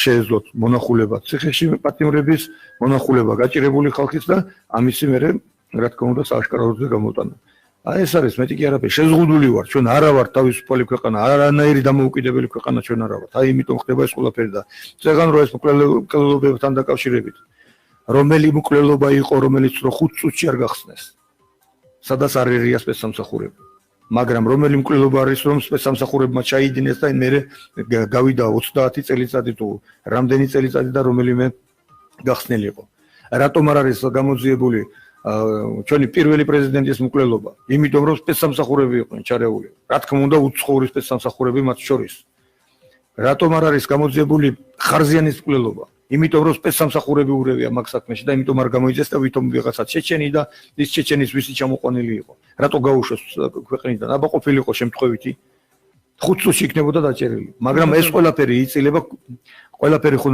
შეეძლოთ მონახულება ციხეში პატიმრების, მონახულება გაჭირებული ხალხის და ამისი მერე რა თქმა უნდა სააშკაროზე გამოტანა. აი ეს არის მეტი კი არაფერი, შეზღუდული ვარ, ჩვენ არა ვართ თავისუფალი ქვეყანა, არანაირი დამოუკიდებელი ქვეყანა ჩვენ არა ვართ. აი იმიტომ ხდება ეს ყველაფერი და წეგან რომ ეს მკვლელობებთან დაკავშირებით. რომელი მკვლელობა იყო, რომელიც რო 5 წუთში არ გახსნეს. სადაც არ ერია სპეცსამსახურები. მაგრამ რომელი მკვლელობა არის, რომ სპეცსამსახურებმა ჩაიდინეს და მე გავიდა 30 წელიწადი თუ რამდენი წელიწადი და რომელიმე გახსნილი იყო. რატომ არ არის გამოძიებული ჩვენი პირველი პრეზიდენტის მკვლელობა? იმიტომ რომ სპეცსამსახურები იყვნენ ჩარეული. რა თქმა უნდა, უცხოური სპეცსამსახურები მათ შორის. რატომ არ არის გამოძიებული ხარზიანის მკვლელობა? იმიტომ რომ სპეცსამსახურები ურევია მაგ საქმეში და იმიტომ არ გამოიძეს და ვითომ ვიღაცა ჩეჩენი და ის ჩეჩენის ვისი ჩამოყვანილი იყო. რატო გაუშვეს ქვეყნიდან? აბა ყოფილიყო შემთხვევითი 5 წუთში იქნებოდა დაჭერილი. მაგრამ ეს ყველაფერი იწილება, ყველაფერი ხო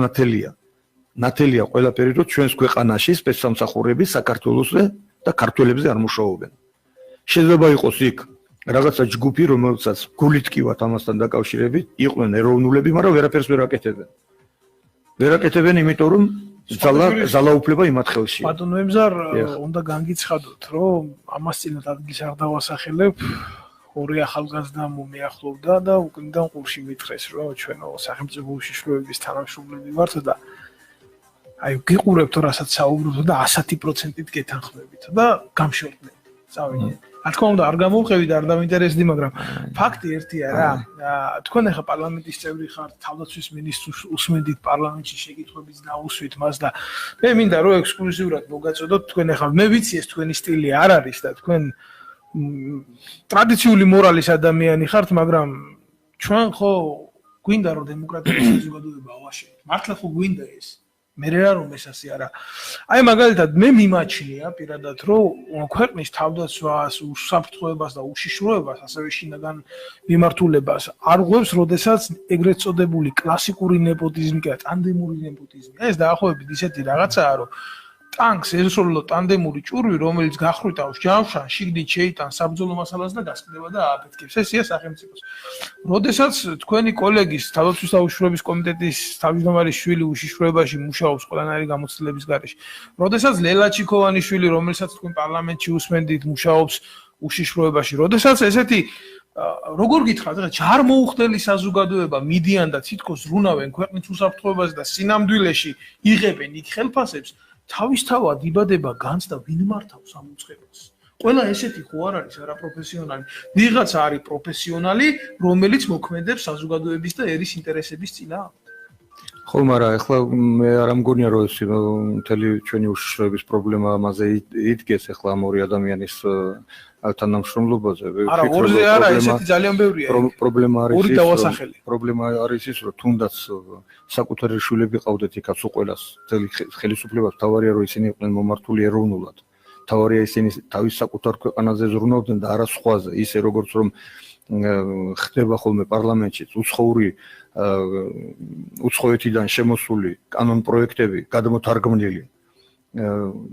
ნათელია ყველაფერი, რომ ჩვენს ქვეყანაში სპეცსამსახურები საქართველოსზე და ქართველებზე არ მუშაობენ. შეიძლება იყოს იქ რაღაცა ჯგუფი, რომელსაც გულით კივათ ამასთან დაკავშირებით, იყვნენ ეროვნულები, მაგრამ ვერაფერს ვერ აკეთებენ. ვერ აკეთებენ, იმიტომ რომ ძალაუფლება იმათ ხელშია. ბატონო ემზარ, უნდა განგიცხადოთ, რომ ამას წინათ ადგილს არ დავასახელებ. ორი ახალგაზრდა მომიახლოვდა და უკნიდან ყურში მითხრეს, რომ ჩვენო სახელმწიფო უშიშროების თანამშრომლები ვართ და აი გიყურებთ რასაც საუბრობთ და 100%-ით გეთანხმებით და გამშორდნენ. წავიდეთ. რა თქმა უნდა არ გამოვყევით, არ დავინტერესდი, მაგრამ ფაქტი ერთია რა. თქვენ ახლა პარლამენტის წევრი ხართ, თავდაცვის მინისტრს უსმენდით პარლამენტში შეკითხვების დაუსვით მას და მე მინდა რომ ექსკლუზიურად მოგაწოდოთ თქვენ ახლა მე ვიცი ეს თქვენი სტილი არ არის და თქვენ ტრადიციული მორალის ადამიანი ხართ, მაგრამ ჩვენ ხო გვინდა რომ დემოკრატიული საზოგადოება ვაშენოთ. მართლა ხო გვინდა ეს? მე რა რომ ეს ასე არა. აი მაგალითად მე მიმაჩნია პირადად რომ ქვეყნის თავდაცვას, უსაფრთხოებას და უშიშროებას, ასევე შინაგან მიმართულებას არ ღვევს, როდესაც ეგრეთ წოდებული კლასიკური ნეპოტიზმი და ტანდემური ნეპოტიზმი. ეს დაახლოებით ისეთი რაღაცაა, რომ ტანკს ესროლო ტანდემური ჭურვი, რომელიც გახვრიტავს ჯავშან, შიგნით შეიტანს საბრძოლო მასალას და გასკდება და ააფეთქებს. ესია სახელმწიფოს. როდესაც თქვენი კოლეგის თავდაცვის და უშიშროების კომიტეტის თავმჯდომარის შვილი უშიშროებაში მუშაობს ყველანაირი გამოცდილების გარეშე. როდესაც ლელა ჩიქოვანიშვილი, რომელსაც თქვენ პარლამენტში უსმენდით, მუშაობს უშიშროებაში. როდესაც ესეთი როგორ გითხრათ, რა ჯარმოუხდელი საზოგადოება მიდიან და თითქოს ზრუნავენ ქვეყნის უსაფრთხოებაზე და სინამდვილეში იღებენ იქ ხელფასებს. თავისთავად იბადება განს და ვინ მართავს ამ უწყებას. ყველა ესეთი ხო არ არის არაპროფესიონალი. ვიღაცა არის პროფესიონალი, რომელიც მოქმედებს საზოგადოების და ერის ინტერესების წინააღმდეგ. ხო, მაგრამ ახლა მე არ მგონია რომ ეს მთელი ჩვენი უშიშროების პრობლემა ამაზე იდგეს ახლა ამ ორი ადამიანის თანამშრომლობაზე. არა, ორზე არა, ესეთი ძალიან ბევრია. პრობლემა არის ის, რომ თუნდაც საკუთარი შვილები ყავდეთ იქაც უყველას, ხელისუფლებას თავარია რომ ისინი იყვნენ მომართული ეროვნულად. თავარია ისინი თავის საკუთარ ქვეყანაზე ზრუნავდნენ და არა სხვაზე, ისე როგორც რომ ხდება ხოლმე პარლამენტში უცხოეთიდან შემოსული კანონ პროექტები გადმოთარგმნილი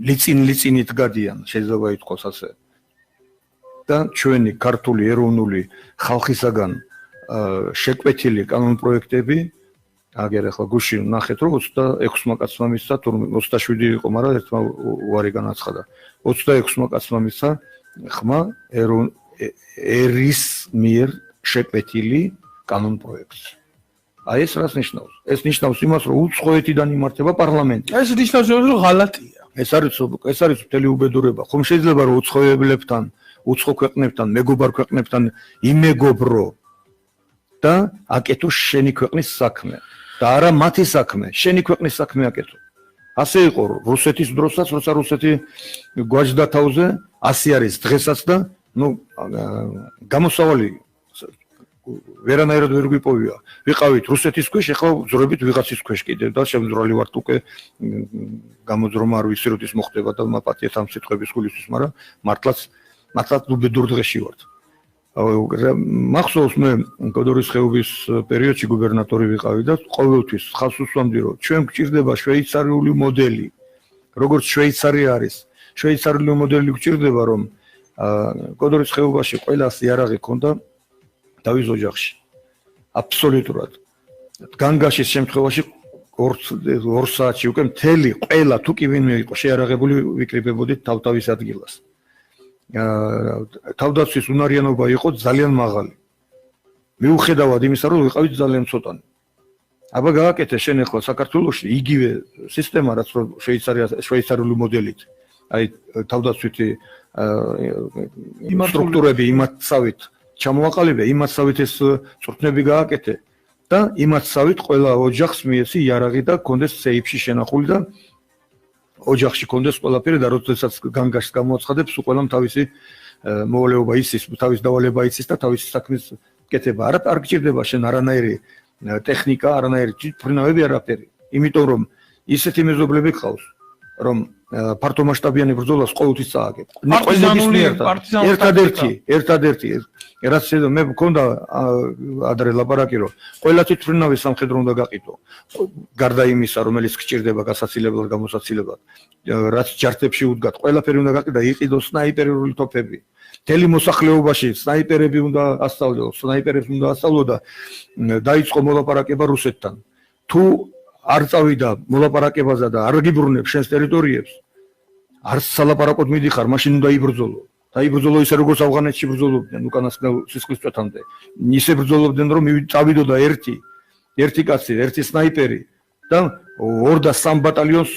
ლიცინით გადიან, შეიძლება ითქვას ასე. და ჩვენი ქართული ეროვნული ხალხისაგან შეკვეთილი კანონ პროექტები აგერ ახლა გუშინ ნახეთ რომ 26 კაცმა მისცა, თურმე 27 იყო, მაგრამ ერთმა უარი განაცხადა. 26 კაცმა მისცა ხმა ერის მიერ შეკვეთილი კანონ პროექტს. აი ეს რას ნიშნავს? ეს ნიშნავს იმას, რომ უცხოეთიდან იმართება პარლამენტი. ეს ნიშნავს რომ ღალატია. ეს არის მთელი უბედურება. ხომ შეიძლება რომ უცხოელებთან, უცხო ქვეყნებთან, მეგობარ ქვეყნებთან იმეგობრო და აკეთო შენი ქვეყნის საქმე. და არა მათი საქმე, შენი ქვეყნის საქმე აკეთო. ასე იყო რუსეთის დროსაც, როცა რუსეთი გვაჯდა თავზე, ასე არის დღესაც და გამოსავალი ვერანაირად ვერ გვიპოვია. ვიყავით რუსეთის ქვეშ, ახლა ვძრებით ვიღაცის ქვეშ კიდევ და შემძრალი ვართ უკვე გამოძრომა არ ვიცი როდის მოხდება და მაპატიეთ ამ სიტყვების გულისთვის, მაგრამ მართლაც უბედურ დღეში ვართ. მახსოვს მე გოდორის ხეობის პერიოდში გუბერნატორი ვიყავი და ყოველთვის ხალხს უსვამდი რომ ჩვენ გვჭირდება შვეიცარიული მოდელი. როგორც შვეიცარია არის, შვეიცარიული მოდელი გვჭირდება რომ გოდორის ხეობაში ყველას იარაღი ქონდა თავის ოჯახში. აბსოლუტურად. განგაშის შემთხვევაში 2 საათში უკვე მთელი ყველა თუ კი ვინმე იყო შეარაღებული ვიკრიბებოდით თავის ადგილას. თავდაცვის უნარიანობა იყო ძალიან მაღალი. მიუხედავად იმისა, რომ ვიყავით ძალიან ცოტანი. აბა გააკეთე შენ ახლა საქართველოში იგივე სისტემა, რაც რომ შვეიცარიული მოდელით. აი თავდაცვითი სტრუქტურები იმათსავით ჩამოაყალიბე, იმათსავით ეს წვრთნები გააკეთე და იმათსავით ყველა ოჯახს მიეცი იარაღი და კონდეს სეიფში შენახული და ოჯახში კონდეს ყველაფერი და როდესაც განგაშს გამოაცხადებს, ყველამ თავისი მოვალეობა იცის, თავის დავალება იცის და თავისი საქმის კეთება. არ გჭირდება შენ არანაირი ტექნიკა, არანაირი ფრინავები, არაფერი. იმიტომ რომ ისეთი მეზობლები გყავს, რომ ფართომასშტაბიანი ბრძოლას ყოველთვის წააგებ. ერთადერთი რაც მე მქონდა ადრე ლაპარაკი რომ ყველა თვითმფრინავი სამხედრო უნდა გაყიდო. გარდა იმისა, რომელიც გჭირდება გასაცილებლად, გამოსაცილებლად, რაც ჯართებში უდგათ, ყველაფერი უნდა გაყიდო, იყიდო სნაიპერული თოფები. მთელი მოსახლეობაში სნაიპერები უნდა ასწავლო, სნაიპერებს უნდა ასწავლო და დაიწყო მოლაპარაკება რუსეთთან. თუ არ წავიდა მოლაპარაკებაზე და არ გიბრუნებს შენს ტერიტორიებს, არც სალაპარაკოდ მიდიხარ, მაშინ უნდა იბრძოლო. დაიბრძოლო ისე როგორც ავღანეთში ბრძოლობდნენ უკანასკნელ სისხლისწვეთამდე. ისე ბრძოლობდნენ რომ წავიდო და ერთი კაცი, ერთი სნაიპერი და 2 და 3 ბატალიონს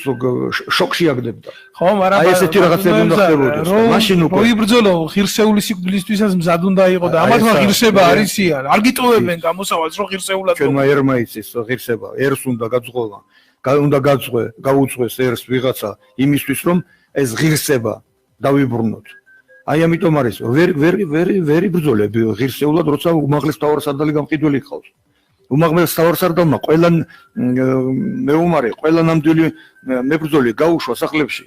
შოკში აგდებდა. ხო, მაგრამ აი ესეთი რაღაცები უნდა ხდებოდეს. მაშინ უკვე მოიბრძოლო ღირსეული სიკვდილისთვისაც მზადუნდა იყო და ამათმა ღირსება არისია. არ გიტოვებენ გამოსავალს რომ ღირსეულად ჩვენმა ერმა იცის ღირსება. ერს უნდა გაძღოლა. უნდა გაუძღვეს ერს ვიღაცა იმისთვის რომ ეს ღირსება დავიბრუნოთ. აი ამიტომ არის ვერ იბრძოლები ღირსეულად, როცა უმაღლეს მთავარსარდალი გამყიდველი ყავს. უმაღლეს მთავარსარდალმა ყველა მეომარი, ყველა ნამდვილი მებრძოლი გაუშვა სახლებში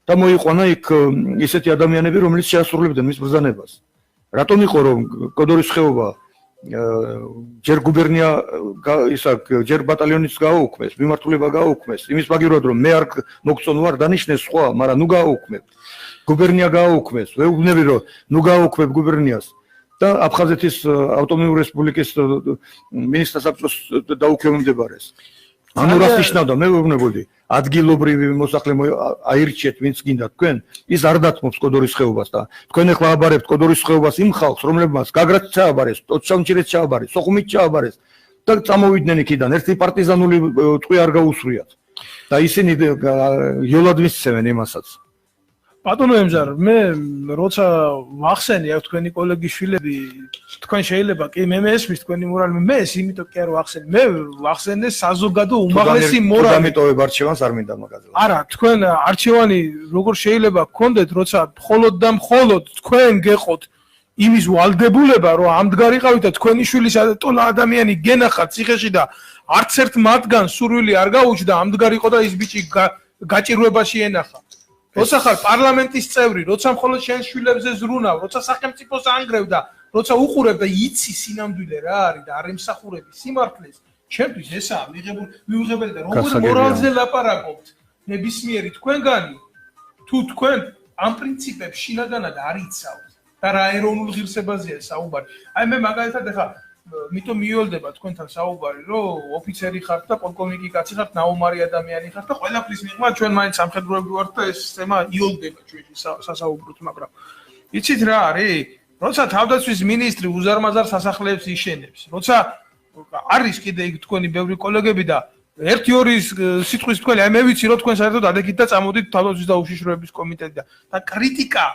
და მოიყვანა იქ ისეთი ადამიანები, რომლებიც შეასრულებდნენ მის ბრძანებას. რატომ იყო რომ კოდორის ხეობა ჯერ გუბერნია ჯერ ბატალიონიც გააუქმეს, მიმართულება გააუქმეს, იმის მაგივრად რომ მე არ მოგწონ ვარ დანიშნეს სხვა, მაგრამ ნუ გააუქმებ. გუბერნია გააუქმეს, ვეუბნები რომ ნუ გააუქმებ გუბერნიას და აფხაზეთის ავტონომიური რესპუბლიკის მინისტრთა საბჭოს დაუქვემდებარეს. ანუ რას ნიშნავდა? მე ვეუბნებოდი, ადგილობრივი მოსახლე აირჩიეთ, ვინც გინდა თქვენ, ის არ დათმობს კოდორის ხეობას და თქვენ ახლა აბარებთ კოდორის ხეობას იმ ხალხს, რომლებმაც გაგრაც ჩააბარეს, ტოჩამჭირეთ ჩააბარეს, სოხუმით ჩააბარეს და წამოვიდნენ იქიდან, ერთი პარტიზანული ტყვი არ გაუსვრიათ. და ისინი იოლად მისცემენ იმასაც. ბატონო ემჟარ, მე როცა ვახსენე აქ თქვენი კოლეგის შვილები, თქვენ შეიძლება კი მე მესმის თქვენი მორალი, მე ეს იმიტომ კი არ ვახსენე. მე ვახსენე საზოგადო უმაღლესი მორალი. დამიტოვებ არჩევანს არ მინდა მაგაზე. არა, თქვენ არჩევანი როგორ შეიძლება გქონდეთ, როცა მხოლოდ და მხოლოდ თქვენ გეყოთ იმის ვალდებულება, რომ ამდღარიყავით და თქვენი შვილის ტოლა ადამიანი გენახათ ციხეში და არც ერთ მათგან სურვილი არ გაუჩნდა ამდღარიყო და ის ბიჭი გაჭირვებაში ენახა. როცა ხარ პარლამენტის წევრი, როცა მხოლოდ შენ შვილებზე ზრუნავ, როცა სახელმწიფოს ანგრევ და როცა უყურებ და იცი სინამდვილე რა არის და არ ემსახურები სიმართლეს, ჩემთვის ესაა მიუღებელი და როგორ მორალზე ლაპარაკობთ ნებისმიერი თქვენგანი თუ თქვენ ამ პრინციპებს შინაგანად არ იცავთ და რა ეროვნულ ღირსებაზეა საუბარი. აი მე მაგალითად ახლა მიტომ მიველდება თქვენთან საუბარი, რომ ოფიცერი ხართ და პოლკოვნიკი კაცი ხართ, ნაუმარი ადამიანი ხართ და ყველაფრის მიღმა ჩვენ მაინც სამხედროები ვართ და ეს თემა იოლდება ჩვენში სასაუბროთ, მაგრამ იცით რა არის? როცა თავდაცვის მინისტრი უზარმაზარ სასახლეებს იშენებს, როცა არის კიდე იქ თქვენი ბევრი კოლეგები და 1-2 სიტყვის თქვენი, აი მე ვიცი რომ თქვენ საერთოდ ადექით და წამოდით თავდაცვის და უშიშროების კომიტეტიდან და კრიტიკა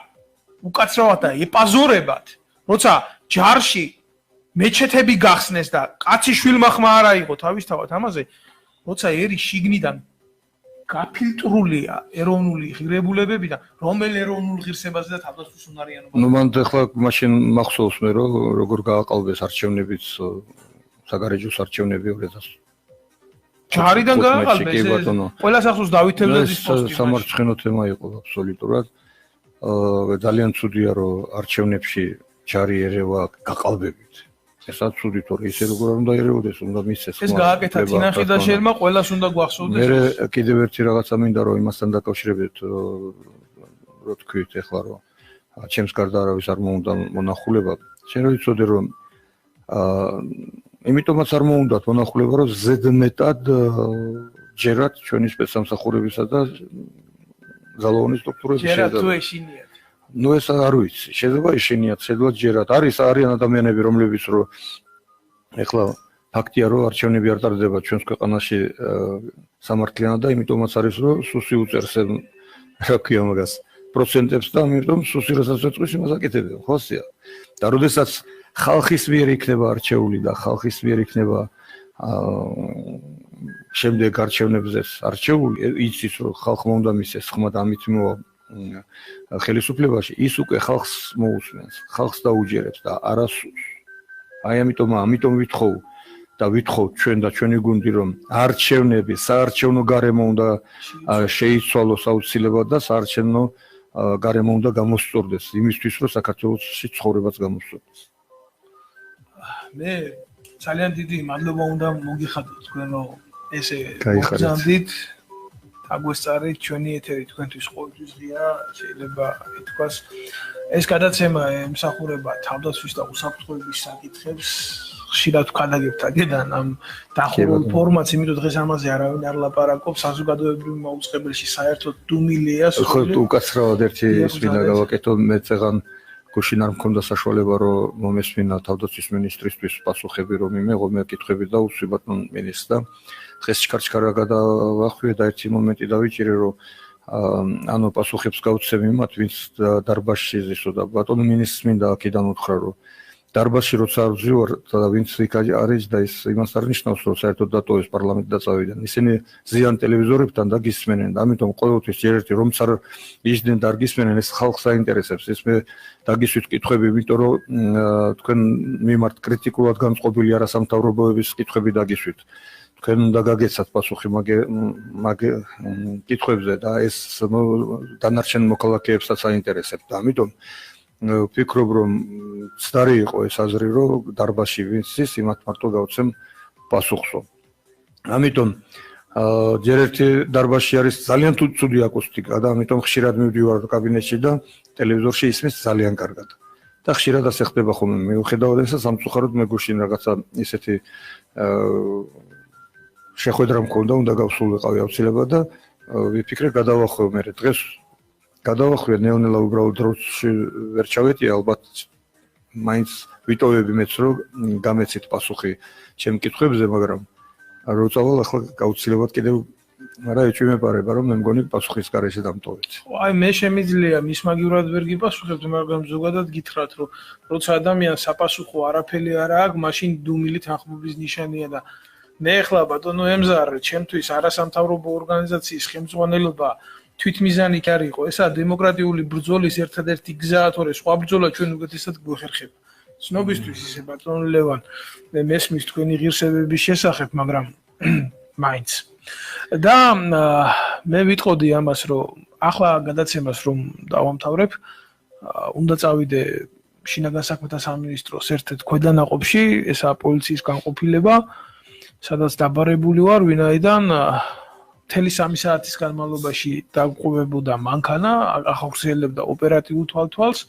უკაცრავად და ეპაზორებად, როცა ჯარში მეჩეთები გახსნეს და კაცი შვილმა ხმა არა იყო თავისთავად ამაზე, როცა ერი შიგნიდან გაფილტრულია ეროვნული ღირებულებები და რომელ ეროვნულ ღირსებაზე და თავდაცვის უნარიანობა. ნუ მან ახლა მაშინ მახსოვს მე რომ როგორ გააყალბეს არჩევნებიც საგარეჯოს არჩევნები 2000 ჯარიდან გააყალბეს ყველა სახსოვს დავით თევზაძის პოსტი. სამარცხენო თემა იყო აბსოლუტურად. ძალიან ცუდია რომ არჩევნებში ჯარი ერევა გაყალბებით. ესაც ცუდი თორე ისე როგორ უნდა ერეოდეს, უნდა მისცეს. ეს გააკეთა თინახი და შერმა ყველას უნდა გვახსოვდეს. მე კიდევ ერთი რაღაცა მინდა რომ იმასთან დაკავშირებით რო თქვით ეხლა რომ ჩემს გარდა არავის არ მოუნდა მონახულება. შენ რო იცოდე რომ იმიტომაც არ მოუნდათ მონახულება რომ ზედმეტად ჯერათ ჩვენი სპეცსამსახურებისა და ძალოვანი სტრუქტურების ჯერათ თუ ეშინიათ. ნუ ეს არ ვიცი, შეიძლება ეშინიათ, შეიძლება ჯერათ. არიან ადამიანები, რომლებიც რომ ეხლა ფაქტია რომ არჩევნები არ ტარდება ჩვენს ქვეყანაში სამართლიანად და იმიტომაც არის რომ სუსი უწერს რა ქვია მაგას პროცენტებს და ამიტომ სუსი რასაც ეწყვის იმას აკეთებენ, ხო სია. და როდესაც ხალხის მიერ იქნება არჩეული და ხალხის მიერ იქნება შემდეგ არჩევნებზე არჩეული, იცის რომ ხალხმა უნდა მისცეს ხმა და ამით მოვა ხელისუფლებაში, ის უკვე ხალხს მოусმენს, ხალხს დაუჯერებს და არასურს. აი ამიტომ ვითხოვ ჩვენ და ჩვენი გუნდი რომ არჩევნები, საარჩევნო გარემო უნდა შეიცვალოს აუცილებლად და საარჩევნო გარემო უნდა გამოსწორდეს იმისთვის რომ საქართველოში ცხოვრებაც გამოსწორდეს. მე ძალიან დიდი მადლობა უნდა მოგიხადოთ თქვენ რომ ესე მოგზავნით აგვესწარით ჩვენი ეთერი თქვენთვის ყოველთვის ღია შეიძლება ითქვას ეს გადაცემა ემსახურება თავდაცვის და უსაფრთხოების საკითხებს ხშირად ვქადაგებთ აქედან ამ დახურულ ფორმატს იმიტომ დღეს ამაზე არავინ არ ლაპარაკობს საზოგადოებრივ მაუწყებელში საერთოდ დუმილია ხო უკაცრავად ერთი ის მინდა გავაკეთო მე წეღან გუშინ არ მქონდა საშუალება რომ მომესმინა თავდაცვის მინისტრისთვის პასუხები რომ იმეღო მე კითხვები და უსვი ბატონ მინისტრს და დღეს ჩქარჩქარა გადავახვიე და ერთი მომენტი დავიჭირე რომ ანუ პასუხებს გავცემ იმათ ვინც დარბაზში ზისო და ბატონ მინისტრს მინდა აქედან უთხრა რომ დარბაზში როცა არ ვზივარ და ვინც იქ არის და ის იმას არ ნიშნავს რომ საერთოდ დატოვეს პარლამენტი და წავიდნენ ისინი ზიან ტელევიზორებთან და გისმენენ და ამიტომ ყოველთვის ერთ-ერთი რომც არ ისდნენ და არ გისმენენ ეს ხალხს აინტერესებს ეს მე დაგისვით კითხვები იმიტომ რომ თქვენ მიმართ კრიტიკულად განწყობილი არასამთავრობოების კითხვები დაგისვით თქვენ უნდა გაგეცათ პასუხი მაგ კითხვებზე და ეს დანარჩენ მოქალაქეებსაც აინტერესებთ და ამიტომ ვფიქრობ რომ ცდარი იყო ეს აზრი რომ დარბაზში ვინც ის იმათ მარტო გავცემ პასუხსო. ამიტომ ჯერ ერთი დარბაზში არის ძალიან ცუდი აკუსტიკა და ამიტომ ხშირად მივდივარ კაბინეტში და ტელევიზორში ისმის ძალიან კარგად. და ხშირად ასე ხდება ხოლმე მიუხედავად ესა სამწუხაროდ მე გუშინ რაღაცა ისეთი შეხვედრა მქონდა უნდა გავსულიყავი აუცილებლად და ვიფიქრე გადავახვევ მე დღეს გადავახვიე ნელ-ნელა უბრალოდ დროში ვერ ჩავეტია ალბათ მაინც ვიტოვები მეც რომ გამეცით პასუხი ჩემ კითხვებზე მაგრამ რო წავალ ახლა გაუცილებლად კიდევ არა ეჭვმეპარება რომ მე მგონი პასუხის გარეშე დამტოვეთ. აი მე შემიძლია მის მაგივრად ვერ გიპასუხებთ მაგრამ ზოგადად გითხრათ რომ როცა ადამიანს საპასუხო არაფერი არ აქვს მაშინ დუმილი თანხმობის ნიშანია და მე ახლა ბატონო ემზარ ჩემთვის არასამთავრობო ორგანიზაციის ხელმძღვანელობა თვითმიზანი კი არ იყო ესა დემოკრატიული ბრძოლის ერთადერთი გზაა თორე სხვა ბრძოლა ჩვენ უკეთესად გვეხერხება ცნობისთვის ისე ბატონო ლევან მე მესმის თქვენი ღირსებების შესახებ მაგრამ მაინც და მე ვიტყოდი ამას, რომ ახლა გადაცემას რომ დავამთავრებ, უნდა წავიდე შინაგან საქმეთა სამინისტროს ერთ-ერთ ქვედანაყოფში, ესაა პოლიციის განყოფილება, სადაც დაბარებული ვარ, ვინაიდან მთელი 3 საათის განმავლობაში დაგვყვებოდა მანქანა, ახორციელებდა ოპერატიულ თვალთვალს,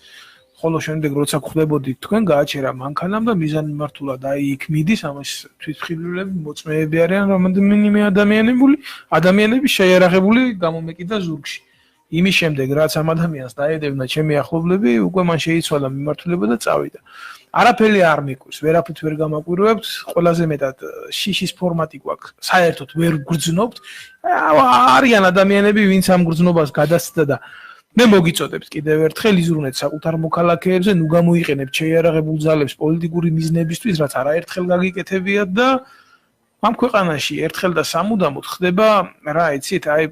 ხოლო შემდეგ როცა ხვდებოდით თქვენ, გააჩერა მანქანამ და მიზანმიმართულად იქ მიდის, ამას თვითმხილველები, მოწმეები არიან რამდენიმე ადამიანები შეიარაღებული გამომეკიდა ზურგში. იმის შემდეგ, რაც ამ ადამიანს დაედევნა ჩემი ახლობლები, უკვე მან შეიცვალა მიმართულება და წავიდა. არაფერი არ მიკვირს, ვერაფრით ვერ გამაკვირვებთ, ყველაზე მეტად შიშის ფორმატი გვაქვს, საერთოდ ვერ გრძნობთ. არიან ადამიანები, ვინც ამ გრძნობას გადასცდა და მე მოგიწოდებთ კიდევ ერთხელ იზრუნეთ საკუთარ მოქალაქეებზე, ნუ გამოიყენებთ შეიარაღებულ ძალებს პოლიტიკური მიზნებისთვის, რაც არაერთხელ გაგიკეთებიათ და ამ ქვეყანაში ერთხელ და სამუდამოდ ხდება, რა იცით, აი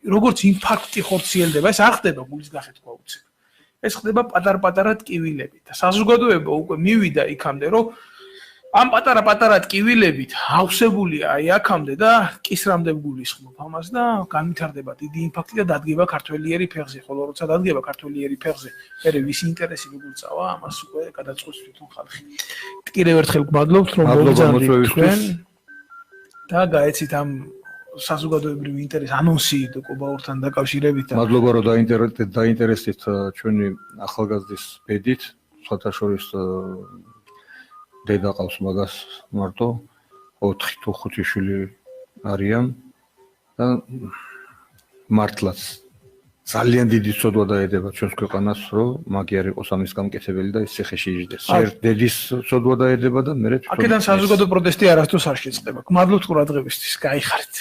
როგორც ინფარქტი ხორციელდება, ეს არ ხდება გულის გახეთქვა უცებ. ეს ხდება პატარ-პატარა ტკივილებით და საზოგადოება უკვე მივიდა იქამდე, რომ ამ პატარა-პატარა ტკივილებით ავსებულია აი აქამდე და კისრამდე გულისხმობ ამას და განვითარდება დიდი ინფარქტი და დადგება ქართველიერი ფეხზე, ხოლო როცა დადგება ქართველიერი ფეხზე, მე ვის ინტერესი როგორ წავა, ამას უკვე გადაწყვეტს თვითონ ხალხი. კიდევ ერთხელ გმადლობთ, რომ მოგზაურობთ თქვენ და გაეცით ამ საზოგადოებრივი ინტერესი ანონსი კობაურთან დაკავშირებით და მადლობა რომ დაინტერესდით ჩვენი ახალგაზრდის ბედით, სხვათა შორის დედა ყავს მაგას მარტო 4 თუ 5 შვილი არიან და მართლაც ძალიან დიდი ცოდვა დაედება ჩვენს ქვეყანას, რომ მაგი არ იყოს ამის გამკეთებელი და ეს ციხეში იჯდეს. დედის ცოდვა დაედება და მე თვითონ აქედან საზოგადო პროტესტი არასდროს არ შეწყდება. გმადლობთ ყურადღებისთვის, გაიხარით.